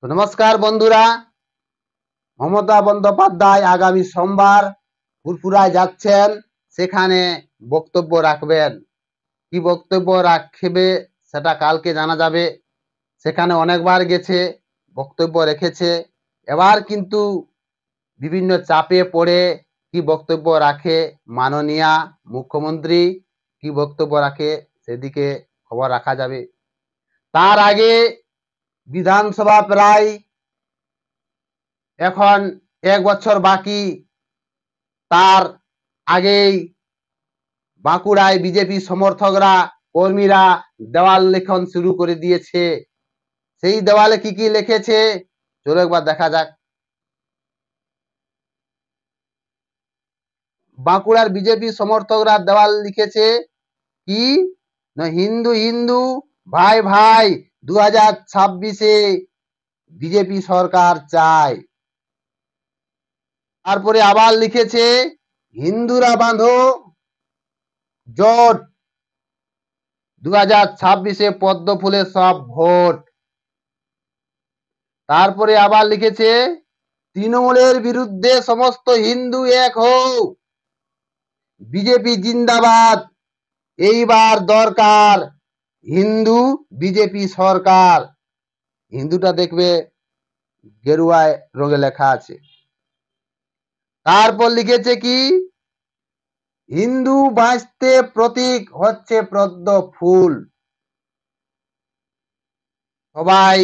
তো নমস্কার বন্ধুরা, মমতা বন্দ্যোপাধ্যায় আগামী সোমবার ফুরফুরায় যাচ্ছেন। সেখানে বক্তব্য রাখবেন। কি বক্তব্য রাখবে সেটা কালকে জানা যাবে। সেখানে অনেকবার গেছে, বক্তব্য রেখেছে। এবার কিন্তু বিভিন্ন চাপে পড়ে কি বক্তব্য রাখে মাননীয়া মুখ্যমন্ত্রী, কি বক্তব্য রাখে সেদিকে খবর রাখা যাবে। তার আগে বিধানসভা প্রায় এখন 1 বছর বাকি। তার আগেই বাঁকুড়ায় বিজেপি সমর্থকরা, কর্মীরা দেওয়াল লিখন শুরু করে দিয়েছে। সেই দেওয়ালে কি কি লিখেছে চলো একবার দেখা যাক। বাঁকুড়ার বিজেপি সমর্থকরা দেওয়াল লিখেছে কি না, হিন্দু হিন্দু ভাই ভাই 2026-এ বিজেপি সরকার চায়। তারপরে আবার লিখেছে হিন্দুরা বাঁধো জোট, 2026-এ পদ্ম ফুলে সব ভোট। তারপরে আবার লিখেছে তৃণমূলের বিরুদ্ধে সমস্ত হিন্দু এক হও, বিজেপি জিন্দাবাদ, এইবার দরকার হিন্দু বিজেপি সরকার। হিন্দুটা দেখবে গেরুয়ায় রঙে লেখা আছে। তারপর লিখেছে কি হিন্দু বাঁচতে প্রতীক হচ্ছে পদ্ম ফুল। সবাই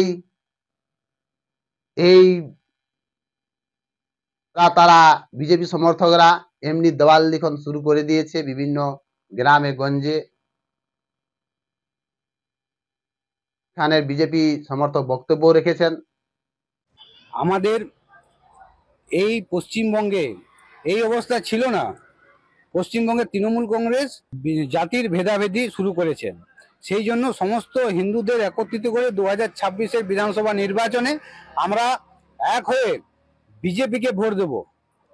এই তারা বিজেপি সমর্থকরা এমনি দেওয়াল লিখন শুরু করে দিয়েছে বিভিন্ন গ্রামে গঞ্জে। এখানে বিজেপি সমর্থক বক্তব্য রেখেছেন। আমাদের এই পশ্চিমবঙ্গে এই অবস্থা ছিল না। পশ্চিমবঙ্গে তৃণমূল কংগ্রেস জাতির ভেদাভেদি শুরু করেছেন। সেই জন্য সমস্ত হিন্দুদের একত্রিত করে 2026-এর বিধানসভা নির্বাচনে আমরা এক হয়ে বিজেপিকে ভোট দেব।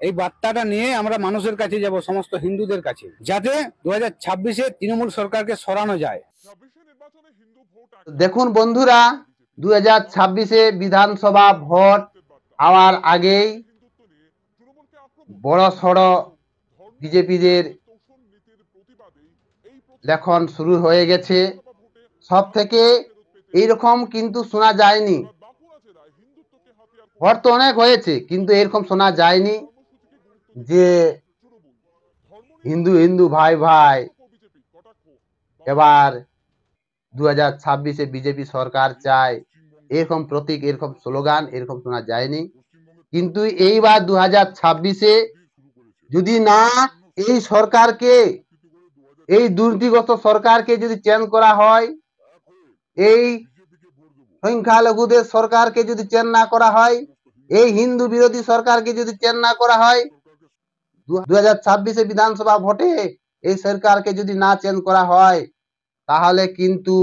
এই বার্তাটা নিয়ে আমরা মানুষের কাছে যাব, সমস্ত হিন্দুদের কাছে, যাতে 2026-এ তৃণমূল সরকারকে সরানো যায়। দেখুন বন্ধুরা, 2026-এ বিধানসভা ভোট হওয়ার আগেই বড় সড় বিজেপিদের লেখন শুরু হয়ে গেছে। সব থেকে এইরকম কিন্তু শোনা যায়নি। ভোট তো অনেক হয়েছে, কিন্তু এরকম শোনা যায়নি যে হিন্দু হিন্দু ভাই ভাই এবার 2026-এ বিজেপি সরকার চায়, এরকম প্রতীক, এরকম স্লোগান এরকম শোনা যায়নি। কিন্তু এইবার 2026-এ যদি না এই সরকারকে, এই দুর্নীতিগ্রস্ত সরকারকে যদি চেঞ্জ করা হয়, এই সংখ্যালঘুদের সরকারকে যদি চেঞ্জ না করা হয়, এই হিন্দু বিরোধী সরকারকে যদি চেঞ্জ না করা হয়, 2026-এ বিধানসভা ভোটে এই সরকারকে যদি না চেঞ্জ করা হয়, তাহলে কিন্তু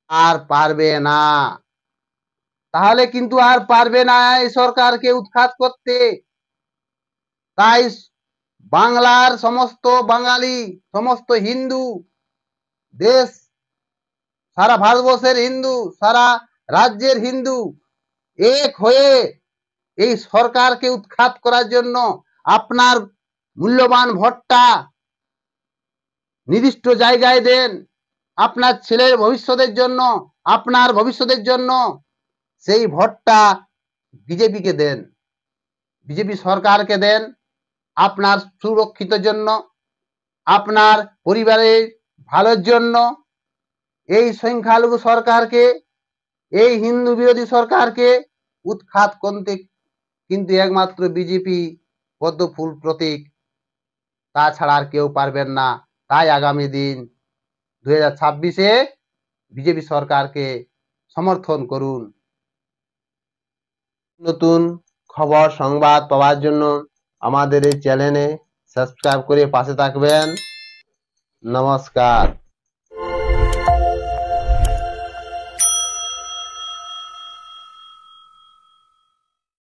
আর পারবে না, তাহলে কিন্তু আর পারবে না এই সরকারকে উৎখাত করতে। তাই বাংলার সমস্ত বাঙালি, সমস্ত হিন্দু, দেশ, সারা ভারতবর্ষের হিন্দু, সারা রাজ্যের হিন্দু এক হয়ে এই সরকারকে উৎখাত করার জন্য আপনার মূল্যবান ভোটটা নির্দিষ্ট জায়গায় দেন। আপনার ছেলের ভবিষ্যতের জন্য, আপনার ভবিষ্যতের জন্য সেই ভোটটা বিজেপিকে দেন, বিজেপি সরকারকে দেন। আপনার সুরক্ষিত জন্য, আপনার পরিবারের ভালোর জন্য এই সংখ্যালঘু সরকারকে, এই হিন্দু বিরোধী সরকারকে উৎখাত করতে কিন্তু একমাত্র বিজেপি পদ্ম ফুল প্রতীক, তাছাড়া আর কেউ পারবেন না। তাই আগামী দিন 2026-এ বিজেপি সরকারকে সমর্থন করুন। নতুন খবর সংবাদ পাওয়ার জন্য আমাদের এই চ্যানেলে সাবস্ক্রাইব করে পাশে থাকবেন। নমস্কার।